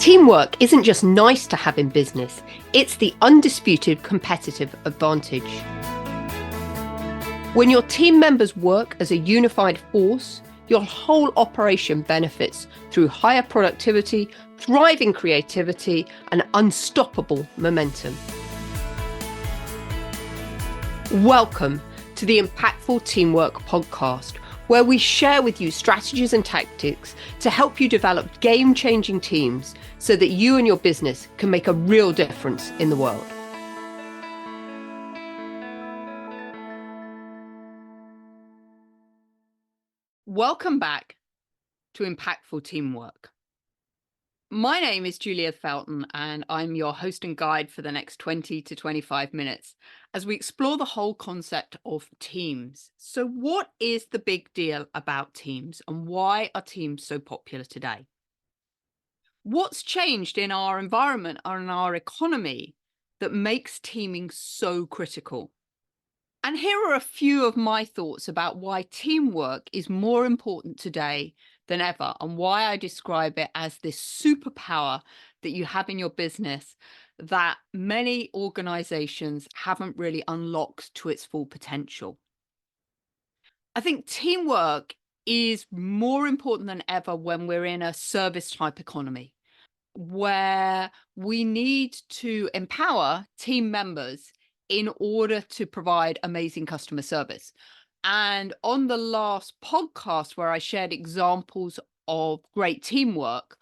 Teamwork isn't just nice to have in business, it's the undisputed competitive advantage. When your team members work as a unified force, your whole operation benefits through higher productivity, thriving creativity, and unstoppable momentum. Welcome to the Impactful Teamwork podcast, where we share with you strategies and tactics to help you develop game-changing teams so that you and your business can make a real difference in the world. Welcome back to Impactful Teamwork. My name is Julia Felton, and I'm your host and guide for the next 20 to 25 minutes as we explore the whole concept of teams. So what is the big deal about teams, and why are teams so popular today? What's changed in our environment and in our economy that makes teaming so critical? And here are a few of my thoughts about why teamwork is more important today than ever, and why I describe it as this superpower that you have in your business that many organizations haven't really unlocked to its full potential. I think teamwork is more important than ever when we're in a service type economy, where we need to empower team members in order to provide amazing customer service. And on the last podcast where I shared examples of great teamwork,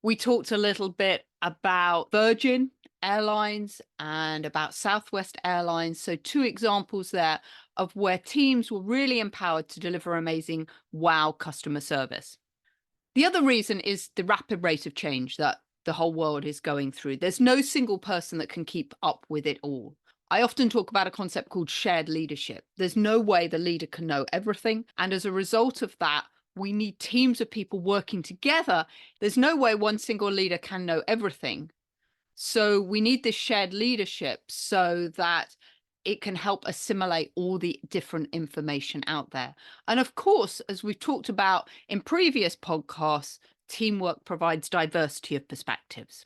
we talked a little bit about Virgin Airlines and about Southwest Airlines. So 2 examples there of where teams were really empowered to deliver amazing wow customer service. The other reason is the rapid rate of change that the whole world is going through. There's no single person that can keep up with it all. I often talk about a concept called shared leadership. There's no way the leader can know everything. And as a result of that, we need teams of people working together. There's no way one single leader can know everything. So we need this shared leadership so that it can help assimilate all the different information out there. And of course, as we've talked about in previous podcasts, teamwork provides diversity of perspectives.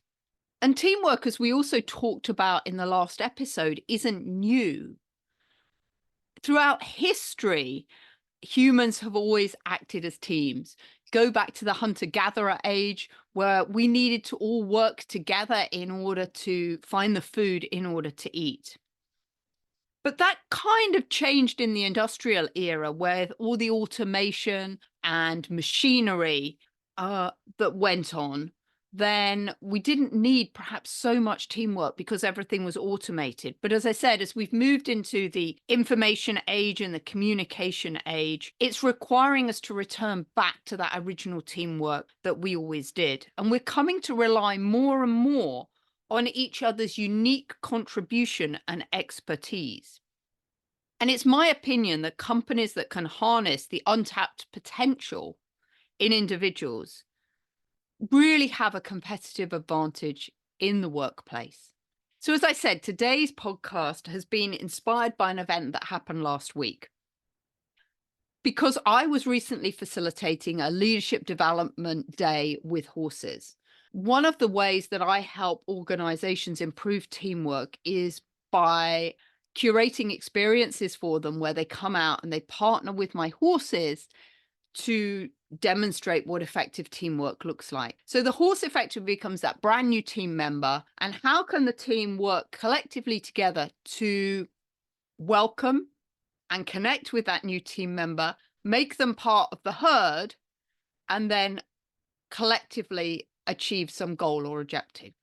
And teamwork, as we also talked about in the last episode, isn't new. Throughout history, humans have always acted as teams. Go back to the hunter-gatherer age, where we needed to all work together in order to find the food in order to eat. But that kind of changed in the industrial era, with all the automation and machinery that went on. Then we didn't need perhaps so much teamwork because everything was automated. But as I said, as we've moved into the information age and the communication age, it's requiring us to return back to that original teamwork that we always did. And we're coming to rely more and more on each other's unique contribution and expertise. And it's my opinion that companies that can harness the untapped potential in individuals really have a competitive advantage in the workplace. So as I said, today's podcast has been inspired by an event that happened last week. Because I was recently facilitating a leadership development day with horses. One of the ways that I help organizations improve teamwork is by curating experiences for them where they come out and they partner with my horses to demonstrate what effective teamwork looks like. So the horse effectively becomes that brand new team member. And how can the team work collectively together to welcome and connect with that new team member, make them part of the herd, and then collectively achieve some goal or objective?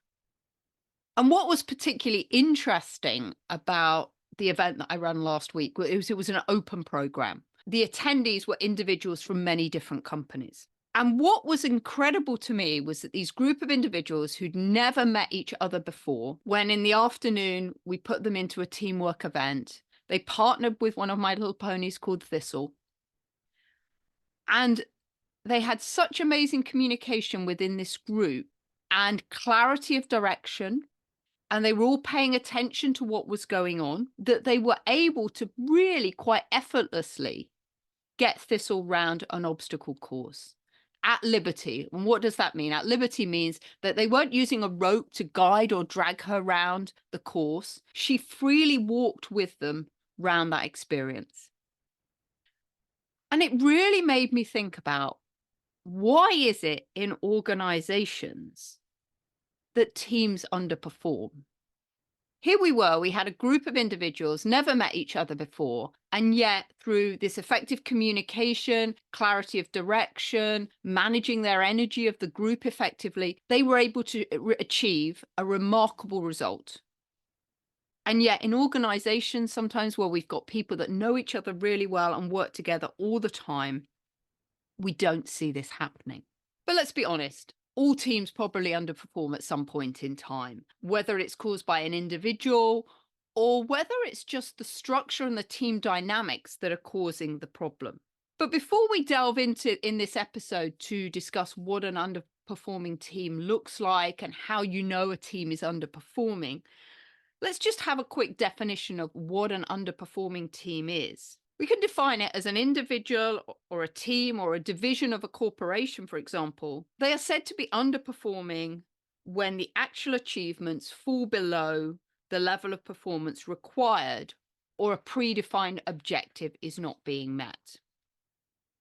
And what was particularly interesting about the event that I ran last week was it was an open program. The attendees were individuals from many different companies. And what was incredible to me was that these group of individuals who'd never met each other before, when in the afternoon we put them into a teamwork event, they partnered with one of my little ponies called Thistle. And they had such amazing communication within this group and clarity of direction. And they were all paying attention to what was going on, that they were able to really quite effortlessly get Thistle round an obstacle course. at liberty. And what does that mean? At liberty means that they weren't using a rope to guide or drag her around the course. She freely walked with them round that experience. And it really made me think about, why is it in organizations that teams underperform? Here we had a group of individuals, never met each other before, and yet through this effective communication, clarity of direction, managing their energy of the group effectively, they were able to achieve a remarkable result. And yet in organizations, sometimes where we've got people that know each other really well and work together all the time, we don't see this happening. But let's be honest, all teams probably underperform at some point in time, whether it's caused by an individual or whether it's just the structure and the team dynamics that are causing the problem. But before we delve into in this episode to discuss what an underperforming team looks like and how you know a team is underperforming, let's just have a quick definition of what an underperforming team is. We can define it as an individual or a team or a division of a corporation, for example. They are said to be underperforming when the actual achievements fall below the level of performance required or a predefined objective is not being met.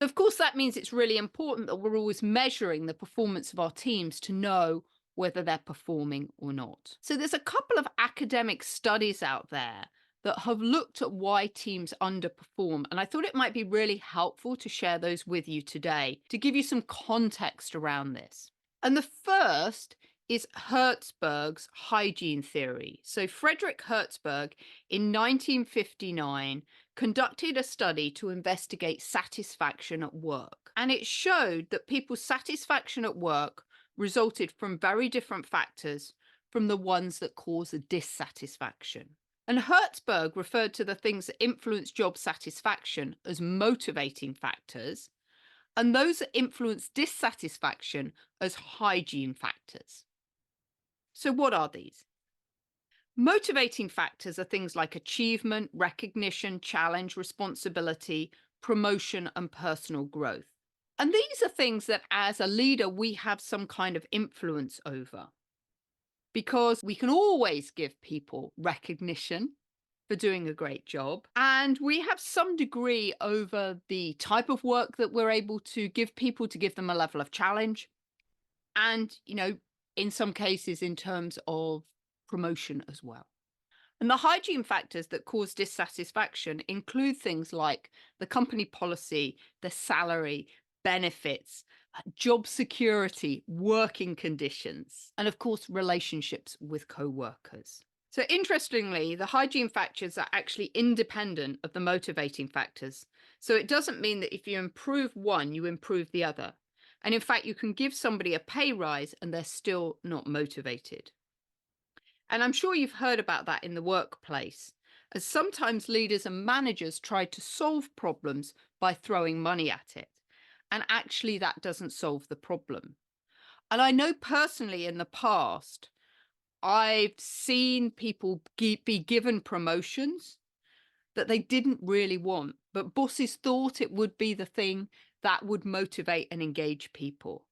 Of course, that means it's really important that we're always measuring the performance of our teams to know whether they're performing or not. So there's a couple of academic studies out there that have looked at why teams underperform. And I thought it might be really helpful to share those with you today to give you some context around this. And the first is Hertzberg's hygiene theory. So Frederick Hertzberg in 1959 conducted a study to investigate satisfaction at work. And it showed that people's satisfaction at work resulted from very different factors from the ones that cause a dissatisfaction. And Hertzberg referred to the things that influence job satisfaction as motivating factors, and those that influence dissatisfaction as hygiene factors. So what are these? Motivating factors are things like achievement, recognition, challenge, responsibility, promotion, and personal growth. And these are things that as a leader, we have some kind of influence over, because we can always give people recognition for doing a great job. And we have some degree over the type of work that we're able to give people, to give them a level of challenge. And, in some cases, in terms of promotion as well. And the hygiene factors that cause dissatisfaction include things like the company policy, the salary, benefits, job security, working conditions, and of course, relationships with co-workers. So interestingly, the hygiene factors are actually independent of the motivating factors. So it doesn't mean that if you improve one, you improve the other. And in fact, you can give somebody a pay rise and they're still not motivated. And I'm sure you've heard about that in the workplace, as sometimes leaders and managers try to solve problems by throwing money at it. And actually, that doesn't solve the problem. And I know personally in the past, I've seen people be given promotions that they didn't really want, but bosses thought it would be the thing that would motivate and engage people.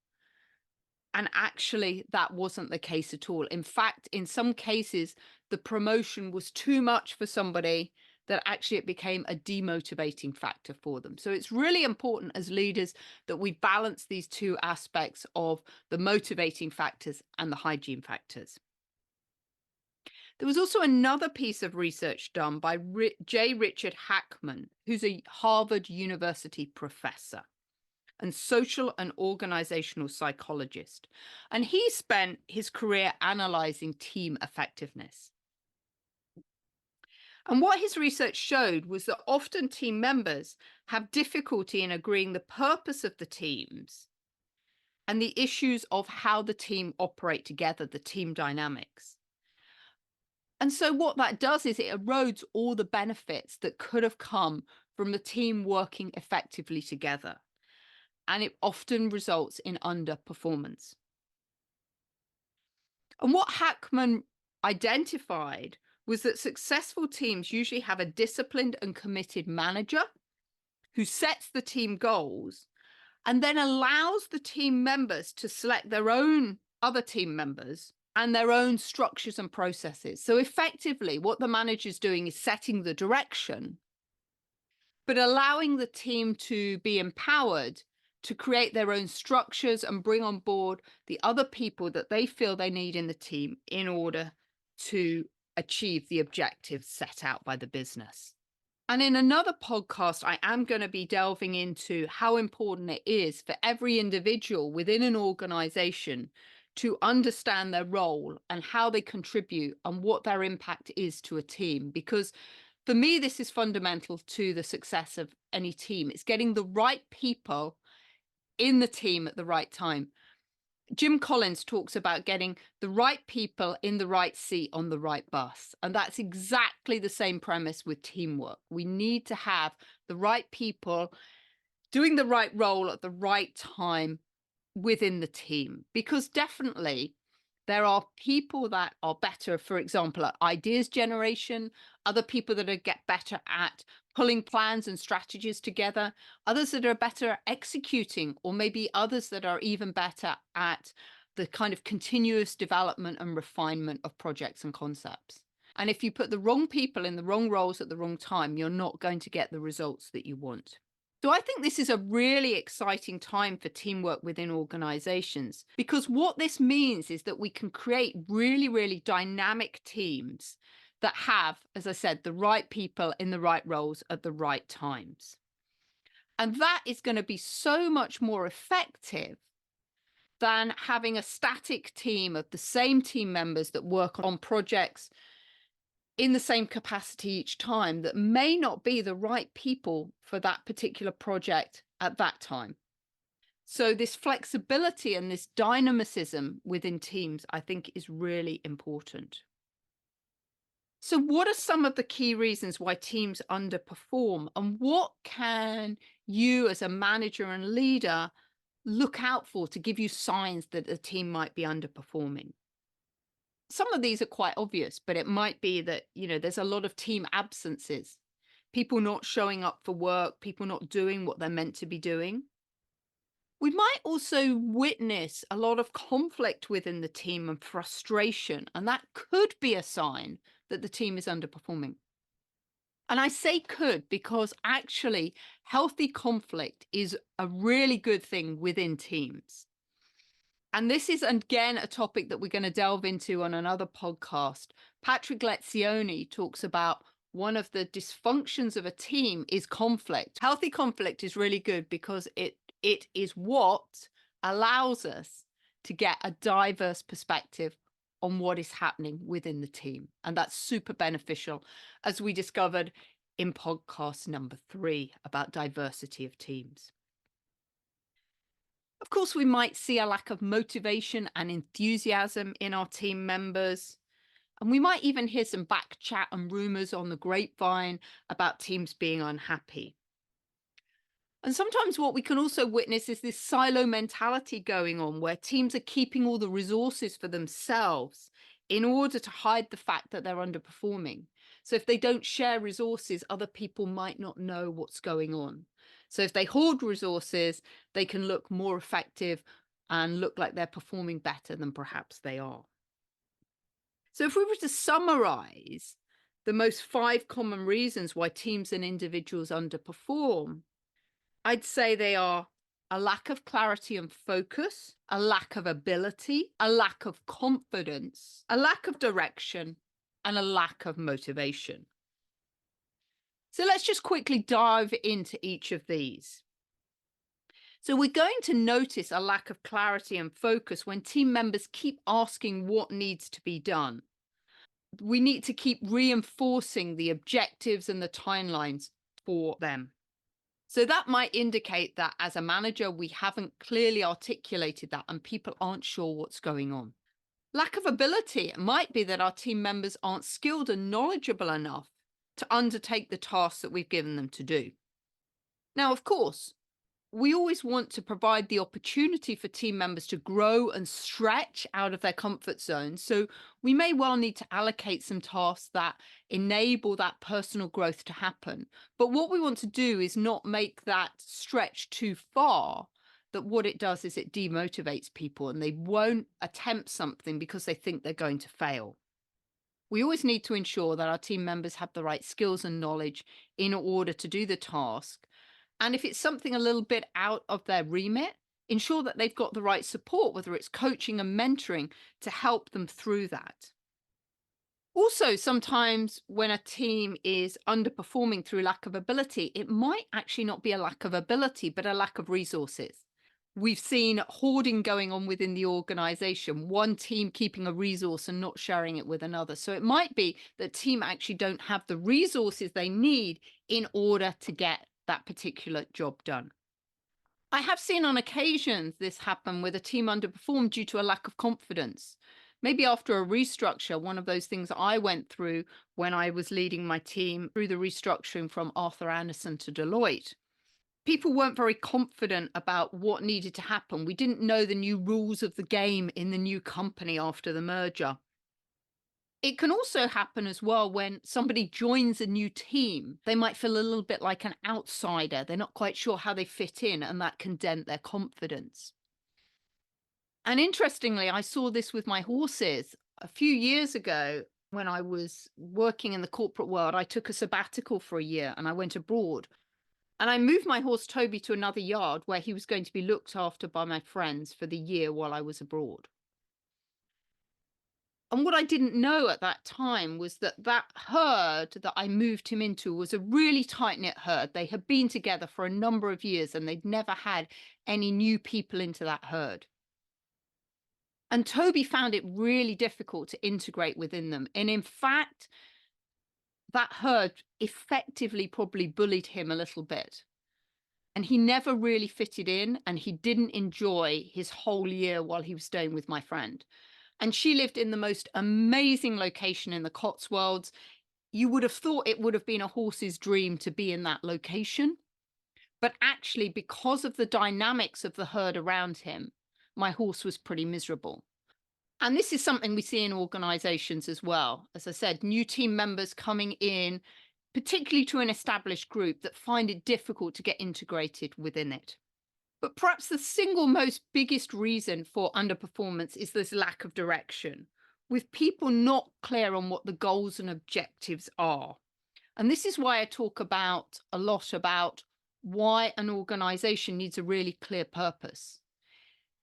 And actually, that wasn't the case at all. In fact, in some cases, the promotion was too much for somebody, that actually it became a demotivating factor for them. So it's really important as leaders that we balance these two aspects of the motivating factors and the hygiene factors. There was also another piece of research done by J. Richard Hackman, who's a Harvard University professor and social and organizational psychologist. And he spent his career analyzing team effectiveness. And what his research showed was that often team members have difficulty in agreeing the purpose of the teams and the issues of how the team operate together, the team dynamics. And so what that does is it erodes all the benefits that could have come from the team working effectively together. And it often results in underperformance. And what Hackman identified was that successful teams usually have a disciplined and committed manager who sets the team goals and then allows the team members to select their own other team members and their own structures and processes. So effectively, what the manager's doing is setting the direction, but allowing the team to be empowered to create their own structures and bring on board the other people that they feel they need in the team in order to achieve the objectives set out by the business. And in another podcast, I am going to be delving into how important it is for every individual within an organization to understand their role and how they contribute and what their impact is to a team. Because for me, this is fundamental to the success of any team. It's getting the right people in the team at the right time. Jim Collins talks about getting the right people in the right seat on the right bus. And that's exactly the same premise with teamwork. We need to have the right people doing the right role at the right time within the team, because definitely there are people that are better, for example, at ideas generation, other people that get better at pulling plans and strategies together, others that are better at executing, or maybe others that are even better at the kind of continuous development and refinement of projects and concepts. And if you put the wrong people in the wrong roles at the wrong time, you're not going to get the results that you want. So I think this is a really exciting time for teamwork within organizations, because what this means is that we can create really, really dynamic teams that have, as I said, the right people in the right roles at the right times. And that is going to be so much more effective than having a static team of the same team members that work on projects in the same capacity each time that may not be the right people for that particular project at that time. So this flexibility and this dynamicism within teams, I think, is really important. So what are some of the key reasons why teams underperform, and what can you as a manager and leader look out for to give you signs that a team might be underperforming? Some of these are quite obvious, but it might be that, there's a lot of team absences, people not showing up for work, people not doing what they're meant to be doing. We might also witness a lot of conflict within the team and frustration, and that could be a sign that the team is underperforming. And I say could because actually healthy conflict is a really good thing within teams. And this is, again, a topic that we're going to delve into on another podcast. Patrick Lencioni talks about one of the dysfunctions of a team is conflict. Healthy conflict is really good because it is what allows us to get a diverse perspective on what is happening within the team. And that's super beneficial, as we discovered in podcast number 3 about diversity of teams. Of course, we might see a lack of motivation and enthusiasm in our team members. And we might even hear some back chat and rumors on the grapevine about teams being unhappy. And sometimes what we can also witness is this silo mentality going on, where teams are keeping all the resources for themselves in order to hide the fact that they're underperforming. So if they don't share resources, other people might not know what's going on. So if they hoard resources, they can look more effective and look like they're performing better than perhaps they are. So if we were to summarize the most 5 common reasons why teams and individuals underperform, I'd say they are a lack of clarity and focus, a lack of ability, a lack of confidence, a lack of direction, and a lack of motivation. So let's just quickly dive into each of these. So we're going to notice a lack of clarity and focus when team members keep asking what needs to be done. We need to keep reinforcing the objectives and the timelines for them. So that might indicate that as a manager, we haven't clearly articulated that and people aren't sure what's going on. Lack of ability. It might be that our team members aren't skilled and knowledgeable enough to undertake the tasks that we've given them to do. Now, of course, we always want to provide the opportunity for team members to grow and stretch out of their comfort zone. So we may well need to allocate some tasks that enable that personal growth to happen. But what we want to do is not make that stretch too far that what it does is it demotivates people and they won't attempt something because they think they're going to fail. We always need to ensure that our team members have the right skills and knowledge in order to do the task. And if it's something a little bit out of their remit, ensure that they've got the right support, whether it's coaching and mentoring, to help them through that. Also, sometimes when a team is underperforming through lack of ability, it might actually not be a lack of ability, but a lack of resources. We've seen hoarding going on within the organization, one team keeping a resource and not sharing it with another. So it might be that team actually don't have the resources they need in order to get that particular job done. I have seen on occasions this happen where the team underperformed due to a lack of confidence. Maybe after a restructure, one of those things I went through when I was leading my team through the restructuring from Arthur Andersen to Deloitte. People weren't very confident about what needed to happen. We didn't know the new rules of the game in the new company after the merger. It can also happen as well when somebody joins a new team. They might feel a little bit like an outsider. They're not quite sure how they fit in, and that can dent their confidence. And interestingly, I saw this with my horses a few years ago when I was working in the corporate world. I took a sabbatical for a year and I went abroad. And I moved my horse Toby to another yard where he was going to be looked after by my friends for the year while I was abroad. And what I didn't know at that time was that that herd that I moved him into was a really tight-knit herd. They had been together for a number of years and they'd never had any new people into that herd. And Toby found it really difficult to integrate within them. And in fact, that herd effectively probably bullied him a little bit. And he never really fitted in and he didn't enjoy his whole year while he was staying with my friend. And she lived in the most amazing location in the Cotswolds. You would have thought it would have been a horse's dream to be in that location. But actually, because of the dynamics of the herd around him, my horse was pretty miserable. And this is something we see in organizations as well. As I said, new team members coming in, particularly to an established group, that find it difficult to get integrated within it. But perhaps the single most biggest reason for underperformance is this lack of direction, with people not clear on what the goals and objectives are. And this is why I talk a lot about why an organization needs a really clear purpose.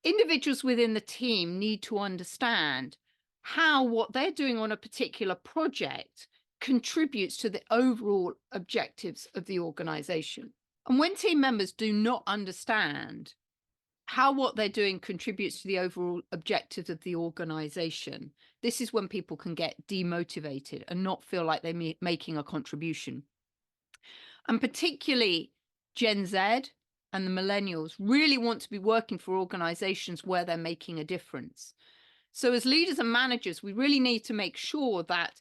Individuals within the team need to understand how what they're doing on a particular project contributes to the overall objectives of the organization. And when team members do not understand how what they're doing contributes to the overall objectives of the organization, this is when people can get demotivated and not feel like they're making a contribution. And particularly Gen Z and the millennials really want to be working for organizations where they're making a difference. So as leaders and managers, we really need to make sure that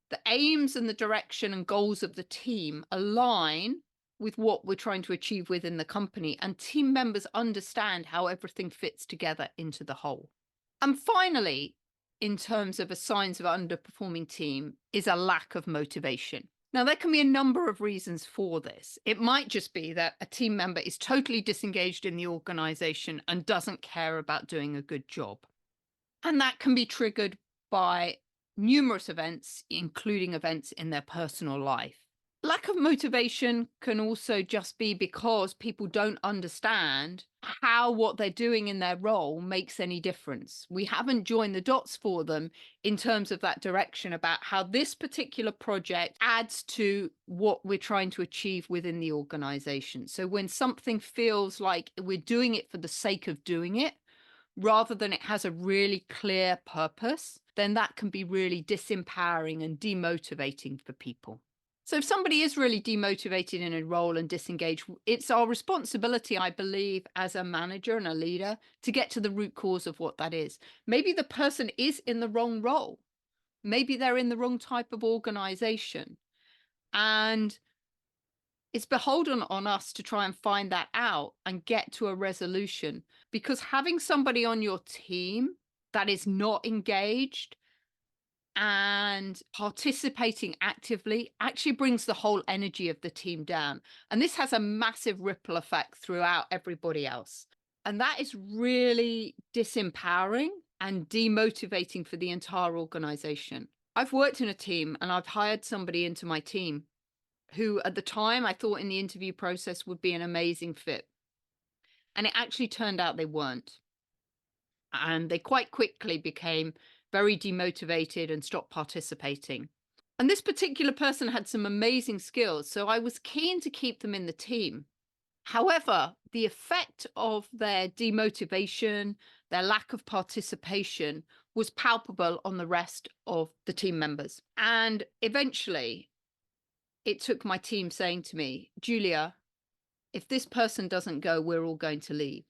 the aims and the direction and goals of the team align with what we're trying to achieve within the company, and team members understand how everything fits together into the whole. And finally, in terms of a signs of an underperforming team, is a lack of motivation. Now, there can be a number of reasons for this. It might just be that a team member is totally disengaged in the organization and doesn't care about doing a good job. And that can be triggered by numerous events, including events in their personal life. Lack of motivation can also just be because people don't understand how what they're doing in their role makes any difference. We haven't joined the dots for them in terms of that direction about how this particular project adds to what we're trying to achieve within the organization. So when something feels like we're doing it for the sake of doing it, rather than it has a really clear purpose, then that can be really disempowering and demotivating for people. So if somebody is really demotivated in a role and disengaged, it's our responsibility, I believe, as a manager and a leader to get to the root cause of what that is. Maybe the person is in the wrong role. Maybe they're in the wrong type of organization. And it's beholden on us to try and find that out and get to a resolution, because having somebody on your team that is not engaged and participating actively actually brings the whole energy of the team down. And this has a massive ripple effect throughout everybody else. And that is really disempowering and demotivating for the entire organization. I've worked in a team and I've hired somebody into my team who at the time I thought in the interview process would be an amazing fit. And it actually turned out they weren't. And they quite quickly became very demotivated and stopped participating. And this particular person had some amazing skills, so I was keen to keep them in the team. However, the effect of their demotivation, their lack of participation was palpable on the rest of the team members. And eventually, it took my team saying to me, Julia, if this person doesn't go, we're all going to leave.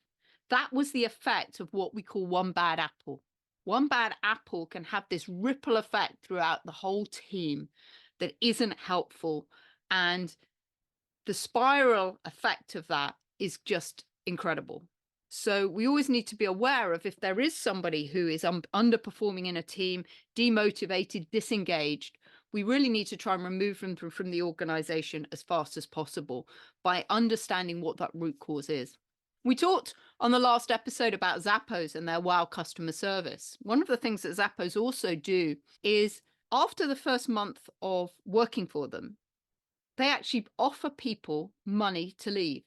That was the effect of what we call one bad apple. One bad apple can have this ripple effect throughout the whole team that isn't helpful. And the spiral effect of that is just incredible. So we always need to be aware of if there is somebody who is underperforming in a team, demotivated, disengaged, we really need to try and remove them from the organization as fast as possible by understanding what that root cause is. We talked on the last episode about Zappos and their wow customer service. One of the things that Zappos also do is after the first month of working for them, they actually offer people money to leave.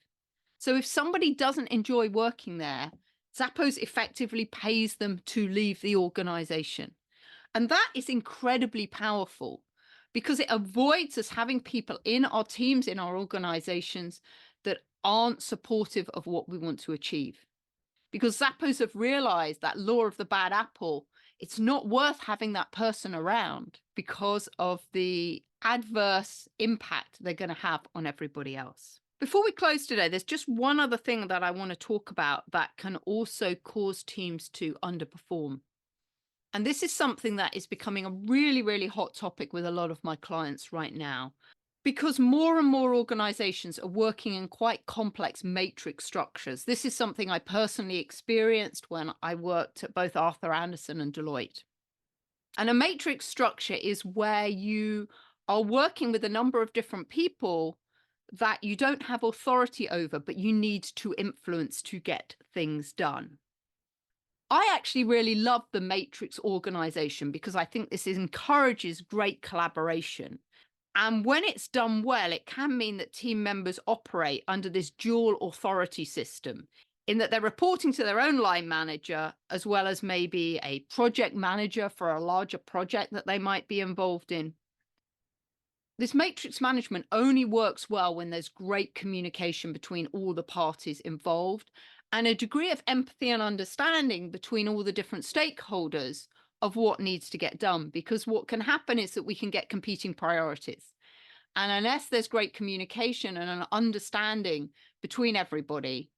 So if somebody doesn't enjoy working there, Zappos effectively pays them to leave the organization. And that is incredibly powerful because it avoids us having people in our teams, in our organizations that aren't supportive of what we want to achieve. Because Zappos have realized that law of the bad apple, it's not worth having that person around because of the adverse impact they're going to have on everybody else. Before we close today, there's just one other thing that I want to talk about that can also cause teams to underperform. And this is something that is becoming a really, really hot topic with a lot of my clients right now, because more and more organizations are working in quite complex matrix structures. This is something I personally experienced when I worked at both Arthur Andersen and Deloitte. And a matrix structure is where you are working with a number of different people that you don't have authority over, but you need to influence to get things done. I actually really love the matrix organization because I think this encourages great collaboration. And when it's done well, it can mean that team members operate under this dual authority system in that they're reporting to their own line manager, as well as maybe a project manager for a larger project that they might be involved in. This matrix management only works well when there's great communication between all the parties involved and a degree of empathy and understanding between all the different stakeholders of what needs to get done. Because what can happen is that we can get competing priorities. And unless there's great communication and an understanding between everybody,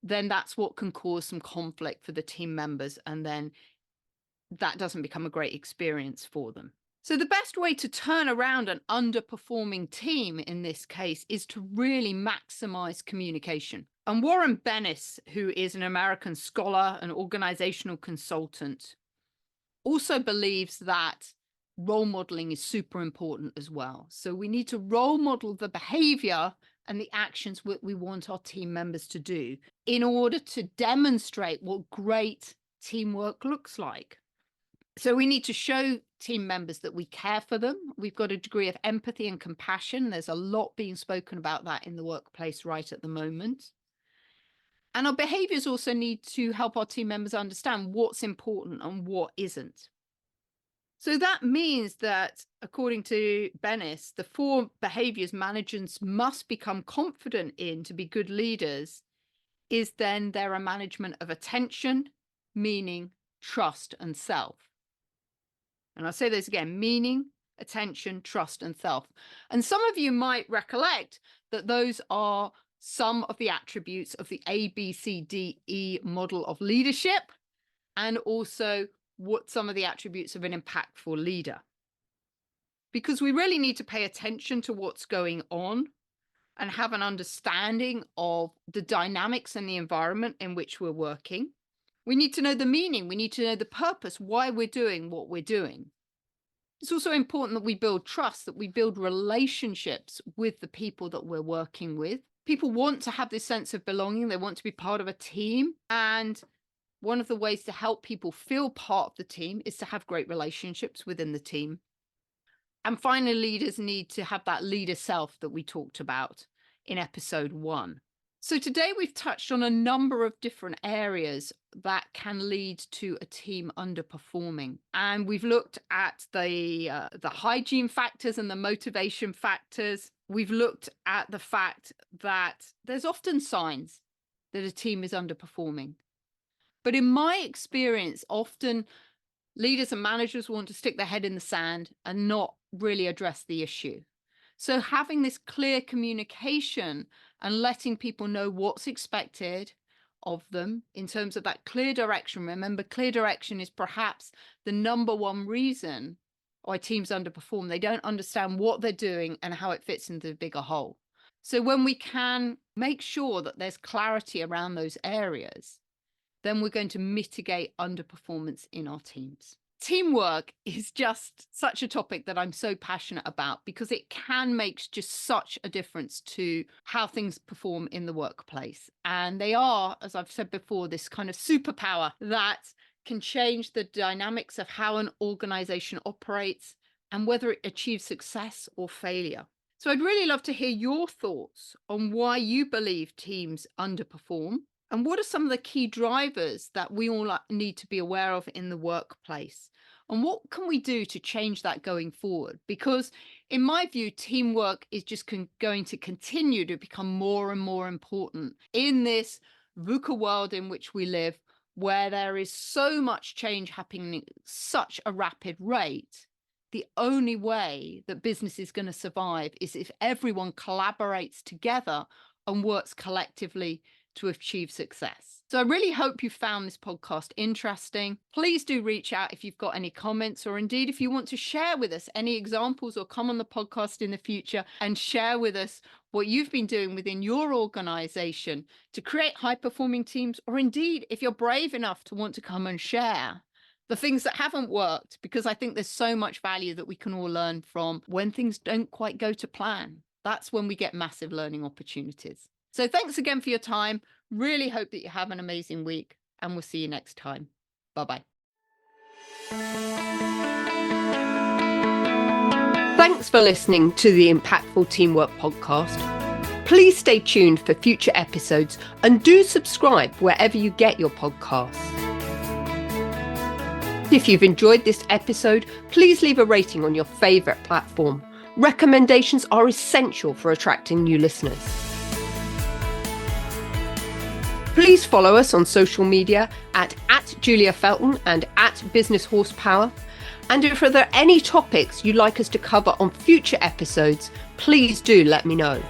then that's what can cause some conflict for the team members. And then that doesn't become a great experience for them. So the best way to turn around an underperforming team in this case is to really maximize communication. And Warren Bennis, who is an American scholar and organizational consultant, also believes that role modeling is super important as well. So we need to role model the behavior and the actions we want our team members to do in order to demonstrate what great teamwork looks like. So we need to show team members that we care for them. We've got a degree of empathy and compassion. There's a lot being spoken about that in the workplace right at the moment. And our behaviors also need to help our team members understand what's important and what isn't. So that means that, according to Bennis, the 4 behaviors managers must become confident in to be good leaders is then there a management of attention, meaning, trust, and self. And I'll say this again, meaning, attention, trust, and self. And some of you might recollect that those are some of the attributes of the ABCDE model of leadership, and also what some of the attributes of an impactful leader. Because we really need to pay attention to what's going on and have an understanding of the dynamics and the environment in which we're working. We need to know the meaning. We need to know the purpose, why we're doing what we're doing. It's also important that we build trust, that we build relationships with the people that we're working with. People want to have this sense of belonging. They want to be part of a team. And one of the ways to help people feel part of the team is to have great relationships within the team. And finally, leaders need to have that leader self that we talked about in episode 1. So today we've touched on a number of different areas that can lead to a team underperforming. And we've looked at the hygiene factors and the motivation factors. We've looked at the fact that there's often signs that a team is underperforming. But in my experience, often leaders and managers want to stick their head in the sand and not really address the issue. So having this clear communication and letting people know what's expected of them in terms of that clear direction. Remember, clear direction is perhaps the number one reason why teams underperform. They don't understand what they're doing and how it fits into the bigger whole. So when we can make sure that there's clarity around those areas, then we're going to mitigate underperformance in our teams. Teamwork is just such a topic that I'm so passionate about because it can make just such a difference to how things perform in the workplace. And they are, as I've said before, this kind of superpower that can change the dynamics of how an organization operates and whether it achieves success or failure. So I'd really love to hear your thoughts on why you believe teams underperform. And what are some of the key drivers that we all need to be aware of in the workplace? And what can we do to change that going forward? Because in my view, teamwork is just going to continue to become more and more important in this VUCA world in which we live, where there is so much change happening at such a rapid rate. The only way that business is going to survive is if everyone collaborates together and works collectively to achieve success. So I really hope you found this podcast interesting. Please do reach out if you've got any comments, or indeed if you want to share with us any examples, or come on the podcast in the future and share with us what you've been doing within your organization to create high-performing teams, or indeed if you're brave enough to want to come and share the things that haven't worked, because I think there's so much value that we can all learn from when things don't quite go to plan. That's when we get massive learning opportunities. So thanks again for your time. Really hope that you have an amazing week, and we'll see you next time. Bye-bye. Thanks for listening to the Impactful Teamwork Podcast. Please stay tuned for future episodes and do subscribe wherever you get your podcasts. If you've enjoyed this episode, please leave a rating on your favorite platform. Recommendations are essential for attracting new listeners. Please follow us on social media at Julia Felton and at Business Horsepower. And if there are any topics you'd like us to cover on future episodes, please do let me know.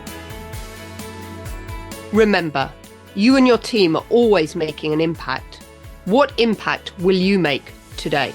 Remember, you and your team are always making an impact. What impact will you make today?